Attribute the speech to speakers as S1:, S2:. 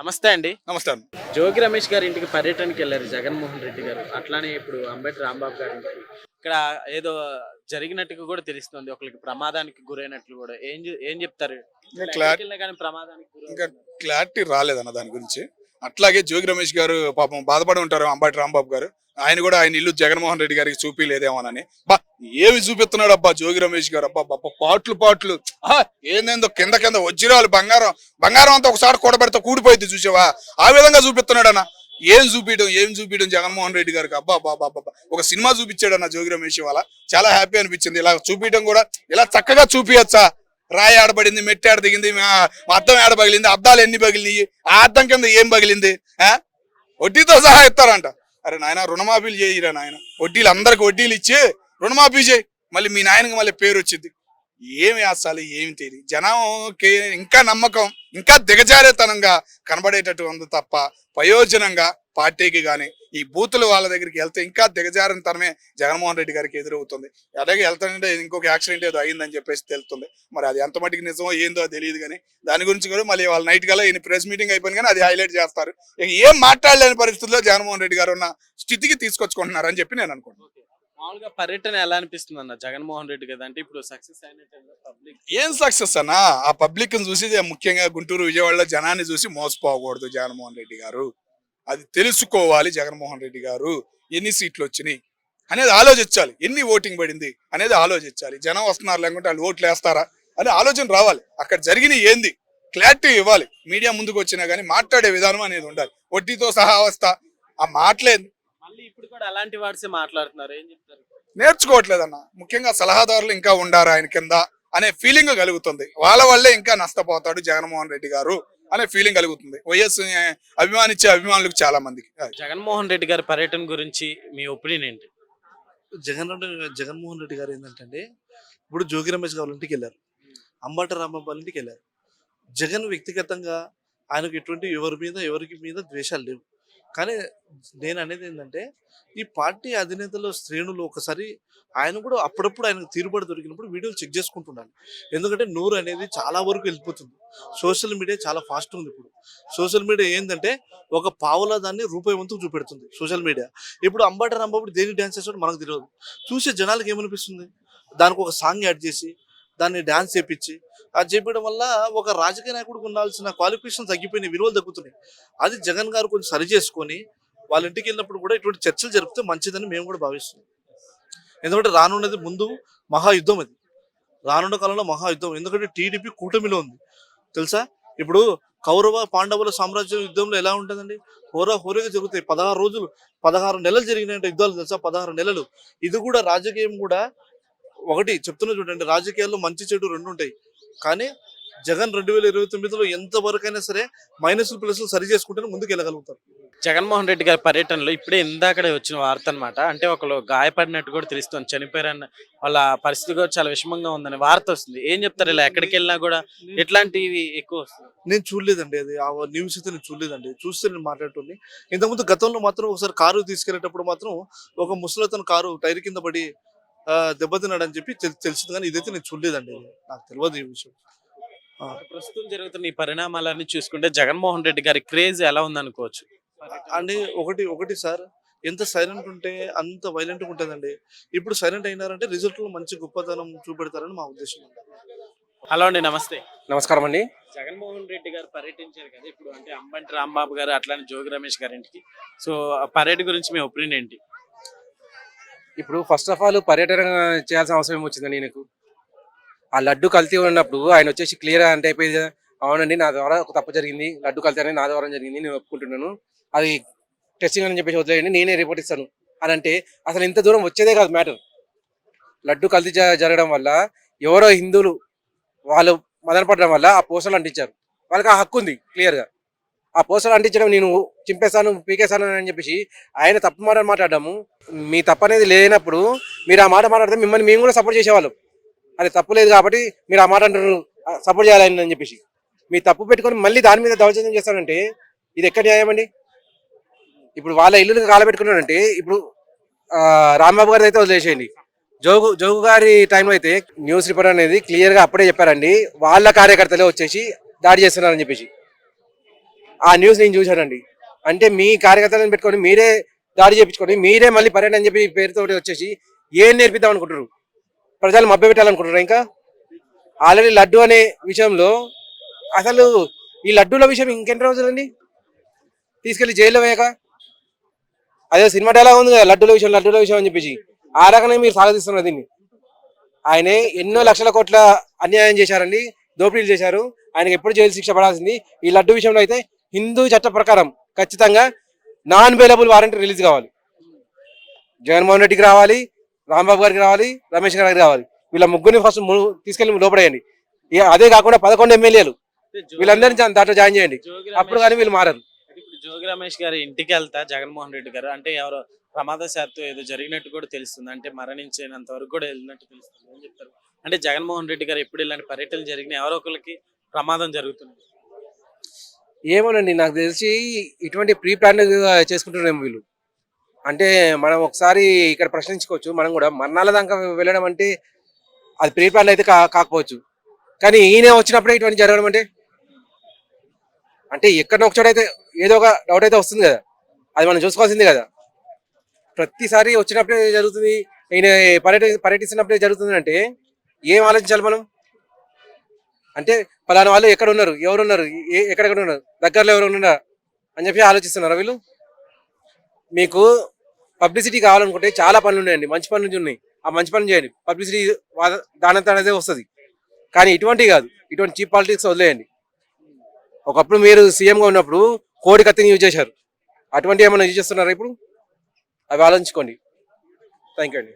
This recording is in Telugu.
S1: నమస్తే అండి.
S2: నమస్తే అండి.
S1: జోగి రమేష్ గారి ఇంటికి పర్యటనకి వెళ్లారు జగన్మోహన్ రెడ్డి గారు. అట్లానే ఇప్పుడు అంబటి రాంబాబు గారి ఇంటికి. ఇక్కడ ఏదో జరిగినట్టుగా కూడా తెలుస్తుంది. ఒకళ్ళకి ప్రమాదానికి గురైనట్లు కూడా. ఏం చెప్తారు?
S2: ఇంకా
S1: అసలు
S2: క్లా
S1: ఎక్కడికి వెళ్ళినా గానీ ప్రమాదానికి
S2: ఇంకా
S1: గురవుతున్నారు.
S2: క్లారిటీ రాలేదన్న దాని గురించి. అట్లాగే జోగి రమేష్ గారు పాపం బాధపడి ఉంటారు అంబటి రాంబాబు గారు. ఆయన ఇల్లు జగన్మోహన్ రెడ్డి గారికి చూపిలేదేమోనని. ఏమి చూపిస్తున్నాడు అబ్బా జోగి రమేష్ గారు, అబ్బా అబ్బా పాటలు ఏందేందో కింద వజ్రాలు బంగారం అంతా ఒకసారి కూడబెడితే కూడిపోయింది చూసావా, ఆ విధంగా చూపిస్తున్నాడు అన్న. ఏం చూపించడం జగన్మోహన్ రెడ్డి గారికి, అబ్బా అబ్బా అబ్బా ఒక సినిమా చూపించాడు అన్న జోగి రమేష్ వాళ్ళ. చాలా హ్యాపీ అనిపించింది. ఇలా చూపించడం కూడా ఇలా చక్కగా చూపించచ్చా. రాయి ఆడబడింది, మెట్టి ఆడ దిగింది, అద్దం ఆడ పగిలింది, అద్దాలు ఎన్ని పగిలినాయి, ఆ అద్దం కింద ఏం పగిలింది, వడ్డీతో సహా ఇస్తారంట. అరే నాయన రుణమాఫీలు చేయరా నాయన, వడ్డీలు అందరికి వడ్డీలు ఇచ్చి రుణమాఫీ చేయి, మళ్ళీ మీ నాయనకి మళ్ళీ పేరు వచ్చింది. ఏమి వేస్తాలి ఏమి తెలియదు. జనంకి ఇంకా నమ్మకం ఇంకా దిగజారేతనంగా కనబడేటట్టు ఉంది తప్ప ప్రయోజనంగా పార్టీకి కానీ ఈ బూతులు వాళ్ళ దగ్గరికి వెళ్తే ఇంకా దిగజారినతనమే జగన్మోహన్ రెడ్డి గారికి ఎదురవుతుంది. అలాగే వెళ్తానంటే ఇంకొక యాక్సిడెంట్ ఏదో అయిందని చెప్పేసి తెలుస్తుంది. మరి అది ఎంత మటుకు నిజమో ఏందో తెలియదు. కానీ దాని గురించి కూడా మళ్ళీ వాళ్ళ నైట్ కల్లా ఈయన ప్రెస్ మీటింగ్ అయిపోయింది కానీ అది హైలైట్ చేస్తారు. ఇక ఏం మాట్లాడలేని పరిస్థితుల్లో జగన్మోహన్ రెడ్డి గారు ఉన్న స్థితికి తీసుకొచ్చుకుంటున్నారని చెప్పి నేను అనుకుంటున్నాను.
S1: మామూలుగా పర్యటన ఎలా అనిపిస్తుంది అన్న జగన్మోహన్ రెడ్డి కదా? అంటే ఇప్పుడు సక్సెస్ అయినట్టు పబ్లిక్
S2: ఏం సక్సెస్ అన్నా, ఆ పబ్లిక్ ని చూసి ముఖ్యంగా గుంటూరు విజయవాడలో జనాన్ని చూసి మోసపోకూడదు జగన్మోహన్ రెడ్డి గారు. అది తెలుసుకోవాలి జగన్మోహన్ రెడ్డి గారు. ఎన్ని సీట్లు వచ్చినాయి అనేది ఆలోచించాలి, ఎన్ని ఓటింగ్ పడింది అనేది ఆలోచించాలి. జనం వస్తున్నారు లేకుంటే వాళ్ళు ఓట్లు వేస్తారా అని ఆలోచన రావాలి. అక్కడ జరిగిన ఏంది క్లారిటీ ఇవ్వాలి. మీడియా ముందుకు వచ్చినా కానీ మాట్లాడే విధానం అనేది ఉండాలి. వడ్డీతో సహా అవస్థ ఆ మాటలేదు.
S1: మళ్ళీ ఇప్పుడు కూడా అలాంటి వాడిసే మాట్లాడుతున్నారు. ఏం చెప్తారు?
S2: నేర్చుకోవట్లేదన్న. ముఖ్యంగా సలహాదారులు ఇంకా ఉండారు ఆయన కింద అనే ఫీలింగ్ కలుగుతుంది. వాళ్ళ వల్లే ఇంకా నష్టపోతాడు జగన్మోహన్ రెడ్డి గారు అనే ఫీలింగ్ కలుగుతుంది వైఎస్ అభిమానించే అభిమానులకు చాలా మందికి.
S1: జగన్మోహన్ రెడ్డి గారి పర్యటన గురించి మీ ఒపీనియన్ ఏంటి?
S3: జగన్మోహన్ రెడ్డి గారు ఏంటంటే ఇప్పుడు జోగి రమేష్ గారి ఇంటికి వెళ్ళారు, అంబటి రాంబాబు వాళ్ళ ఇంటికి వెళ్ళారు. జగన్ వ్యక్తిగతంగా ఆయనకు ఎవరికి మీద ద్వేషాలు లేవు. కానీ నేను అనేది ఏంటంటే ఈ పార్టీ అధినేతలు శ్రేణులు ఒకసారి ఆయన కూడా అప్పుడప్పుడు ఆయనకు తీరుబడి దొరికినప్పుడు వీడియోలు చెక్ చేసుకుంటున్నాను. ఎందుకంటే నోరు అనేది చాలా వరకు వెళ్ళిపోతుంది. సోషల్ మీడియా చాలా ఫాస్ట్ ఉంది. ఇప్పుడు సోషల్ మీడియా ఏంటంటే ఒక పావుల దాన్ని రూపాయి వంతుకు చూపెడుతుంది సోషల్ మీడియా. ఇప్పుడు అంబటి రాంబాబు దేనికి డ్యాన్స్ చేస్తాడో మనకు తెలియదు. చూసే జనాలకు ఏమనిపిస్తుంది, దానికి ఒక సాంగ్ యాడ్ చేసి దాన్ని డ్యాన్స్ చేపించి అది చేపించడం వల్ల ఒక రాజకీయ నాయకుడికి ఉండాల్సిన క్వాలిఫికేషన్ తగ్గిపోయినాయి, విలువలు తగ్గుతున్నాయి. అది జగన్ గారు కొంచెం సరి చేసుకొని వాళ్ళ ఇంటికి వెళ్ళినప్పుడు కూడా ఇటువంటి చర్చలు జరిపితే మంచిదని మేము కూడా భావిస్తున్నాం. ఎందుకంటే రానున్నది ముందు మహాయుద్ధం, అది రానున్న కాలంలో మహాయుద్ధం. ఎందుకంటే టీడీపీ కూటమిలో ఉంది తెలుసా. ఇప్పుడు కౌరవ పాండవుల సామ్రాజ్యం యుద్ధంలో ఎలా ఉంటుందండి, హోరగా జరుగుతాయి. 16 నెలలు జరిగిన యుద్ధాలు తెలుసా, 16 నెలలు. ఇది కూడా రాజకీయం కూడా ఒకటి చెప్తున్నా చూడండి, రాజకీయాల్లో మంచి చెడు రెండు ఉంటాయి. కానీ జగన్ 2029లో ఎంత వరకైనా సరే మైనస్లు ప్లస్లు సరి చేసుకుంటేనే ముందుకు వెళ్ళగలుగుతారు.
S1: జగన్మోహన్ రెడ్డి గారి పర్యటనలో ఇప్పుడే ఇందాకడే వచ్చిన వార్త అనమాట. అంటే ఒకరు గాయపడినట్టు కూడా తెలుస్తుంది, చనిపోయారన్న వాళ్ళ పరిస్థితి కూడా చాలా విషమంగా ఉందని వార్త వస్తుంది. ఏం చెప్తారు? ఇలా ఎక్కడికి వెళ్ళినా కూడా ఎట్లాంటివి ఎక్కువ వస్తుంది?
S3: నేను చూడలేదండి, అది ఆ న్యూస్ అయితే నేను చూడలేదండి. చూస్తే నేను మాట్లాడుతుంది. ఇంతకుముందు గతంలో మాత్రం ఒకసారి కారు తీసుకెళ్లేటప్పుడు మాత్రం ఒక ముసలతను కారు టైర్ కింద పడి దెబ్బతిన్నాడు అని చెప్పి తెలిసింది. కానీ ఇదైతే నేను చూడలేదండి, నాకు తెలియదు ఈ విషయం.
S1: ప్రస్తుతం జరుగుతున్న ఈ పరిణామాలన్నీ చూసుకుంటే జగన్మోహన్ రెడ్డి గారి క్రేజ్ ఎలా ఉందనుకోవచ్చు
S3: అండి. ఒకటి సార్, ఎంత సైలెంట్ ఉంటే అంత వైలెంట్ గా ఉంటుందండి. ఇప్పుడు సైలెంట్ అయినారంటే రిజల్ట్ లో మంచి గొప్పతనం చూపెడతారని మా ఉద్దేశం.
S1: హలో అండి, నమస్తే.
S4: నమస్కారం అండి.
S1: జగన్మోహన్ రెడ్డి గారు పర్యటించారు కదా ఇప్పుడు, అంటే అంబటి రాంబాబు గారు అట్లానే జోగి రమేష్ గారి ఇంటికి. సో ఆ పర్యటన గురించి మీ ఒపీనియన్ ఏంటి?
S4: ఇప్పుడు ఫస్ట్ ఆఫ్ ఆల్ పర్యటన చేయాల్సిన అవసరం ఏమొచ్చిందండి నీకు? ఆ లడ్డు కల్తీ ఉన్నప్పుడు ఆయన వచ్చేసి క్లియర్ అంటే అయిపోయింది కదా, అవునండి నా ద్వారా ఒక తప్పు జరిగింది, లడ్డు కల్తీ అనేది నా ద్వారా జరిగింది, నేను ఒప్పుకుంటున్నాను, అది టెస్టింగ్ అని చెప్పేసి వదిలేయండి, నేనే రిపోర్ట్ ఇస్తాను అని అంటే అసలు ఇంత దూరం వచ్చేదే కాదు మ్యాటర్. లడ్డు కల్తీ జరగడం వల్ల ఎవరో హిందువులు వాళ్ళు మదన పడడం వల్ల ఆ పోస్టర్లు అంటించారు. వాళ్ళకి ఆ హక్కు ఉంది క్లియర్గా. ఆ పోస్టర్లు అంటించడం నేను చింపేస్తాను పీకేస్తాను అని చెప్పేసి ఆయన తప్పు మాట మాట్లాడము. మీ తప్పు అనేది లేనప్పుడు మీరు ఆ మాట మాట్లాడితే మిమ్మల్ని మేము కూడా సపోర్ట్ చేసేవాళ్ళం. అది తప్పు లేదు కాబట్టి మీరు ఆ మాట అంటారు సపోర్ట్ చేయాలని అని చెప్పేసి. మీ తప్పు పెట్టుకొని మళ్ళీ దాని మీద దౌర్జన్యం చేస్తానంటే ఇది ఎక్కడ న్యాయం అండి? ఇప్పుడు వాళ్ళ ఇల్లు కాలబెట్టుకున్నాడంటే ఇప్పుడు రాంబాబు గారి అయితే వదిలేసేయండి, జోగు గారి టైంలో అయితే న్యూస్ రిపోర్ట్ అనేది క్లియర్ గా అప్పుడే చెప్పారండి, వాళ్ళ కార్యకర్తలే వచ్చేసి దాడి చేస్తున్నారని చెప్పేసి. ఆ న్యూస్ నేను చూశానండి. అంటే మీ కార్యకర్తలను పెట్టుకొని మీరే దాడి చేయించుకొని మీరే మళ్ళీ పర్యటన అని చెప్పి పేరుతో వచ్చేసి ఏం నేర్పిద్దాం అనుకుంటారు? ప్రజలు మభ్యపెట్టాలనుకుంటారు. ఇంకా ఆల్రెడీ లడ్డు అనే విషయంలో అసలు ఈ లడ్డూల విషయం ఇంకెన్ని రోజులండి తీసుకెళ్లి జైల్లో వేయక? అదే సినిమా డైలాగ్ ఉంది కదా, లడ్డూల విషయం అని చెప్పేసి. ఆ రకంగా మీరు సాగతిస్తున్నారు దీన్ని. ఆయన ఎన్నో లక్షల కోట్ల అన్యాయం చేశారండి, దోపిడీలు చేశారు. ఆయనకి ఎప్పుడు జైలు శిక్ష పడాల్సింది. ఈ లడ్డు విషయంలో అయితే హిందూ చట్ట ప్రకారం ఖచ్చితంగా నాన్ బెయిలబుల్ వారెంట్ రిలీజ్ కావాలి. జగన్మోహన్ రెడ్డికి రావాలి, రాంబాబు గారికి రావాలి, రమేష్ గారికి రావాలి. వీళ్ళ ముగ్గురిని ఫస్ట్ తీసుకెళ్ళి లోపడేయండి. అదే కాకుండా 11 ఎమ్మెల్యేలు వీళ్ళందరినీ దాంట్లో జాయిన్ చేయండి. అప్పుడు కానీ వీళ్ళు మారరు.
S1: ఇప్పుడు జోగి రమేష్ గారి ఇంటికి వెళ్తా జగన్మోహన్ రెడ్డి గారు అంటే ఎవరో ప్రమాదశాత్తు ఏదో జరిగినట్టు కూడా తెలుస్తుంది. అంటే మరణించినంత వరకు కూడా వెళ్ళినట్టు తెలుస్తుంది. ఏం చెప్తారు? అంటే జగన్మోహన్ రెడ్డి గారు ఎప్పుడు ఇలాంటి పర్యటనలు జరిగినా ఎవరో ఒకరికి ప్రమాదం జరుగుతుంది.
S4: ఏమోనండి, నాకు తెలిసి ఇటువంటి ప్రీ ప్లాన్ చేసుకుంటున్నారేమో వీళ్ళు. అంటే మనం ఒకసారి ఇక్కడ ప్రశ్నించుకోవచ్చు. మనం కూడా మరణాల దాకా వెళ్ళడం అంటే అది ప్రీ ప్లాన్ అయితే కాకపోవచ్చు. కానీ ఈయన వచ్చినప్పుడే ఇటువంటి జరగడం అంటే ఎక్కడో ఒక చోట అయితే ఏదో ఒక డౌట్ అయితే వస్తుంది కదా, అది మనం చూసుకోవాల్సిందే కదా. ప్రతిసారి వచ్చినప్పుడే జరుగుతుంది, ఈయన పర్యటిస్తున్నప్పుడే జరుగుతుంది అంటే ఏం ఆలోచించాలి మనం? అంటే ఫలానా వాళ్ళు ఎక్కడ ఉన్నారు, ఎవరున్నారు, ఎక్కడెక్కడ ఉన్నారు, దగ్గరలో ఎవరు ఉన్నారా అని చెప్పి ఆలోచిస్తున్నారా వీళ్ళు? మీకు పబ్లిసిటీ కావాలనుకుంటే చాలా పనులు ఉన్నాయండి, మంచి పనులు ఉన్నాయి. ఆ మంచి పనులు చేయండి, పబ్లిసిటీ దానంతా అనేది వస్తుంది. కానీ ఇటువంటివి కాదు, ఇటువంటి చీప్ పాలిటిక్స్ వదిలేయండి. ఒకప్పుడు మీరు సీఎంగా ఉన్నప్పుడు కోడి కత్తిని యూజ్ చేశారు, అటువంటి ఏమైనా యూజ్ చేస్తున్నారా ఇప్పుడు? అవి ఆలోచించుకోండి. థ్యాంక్ యూ అండి.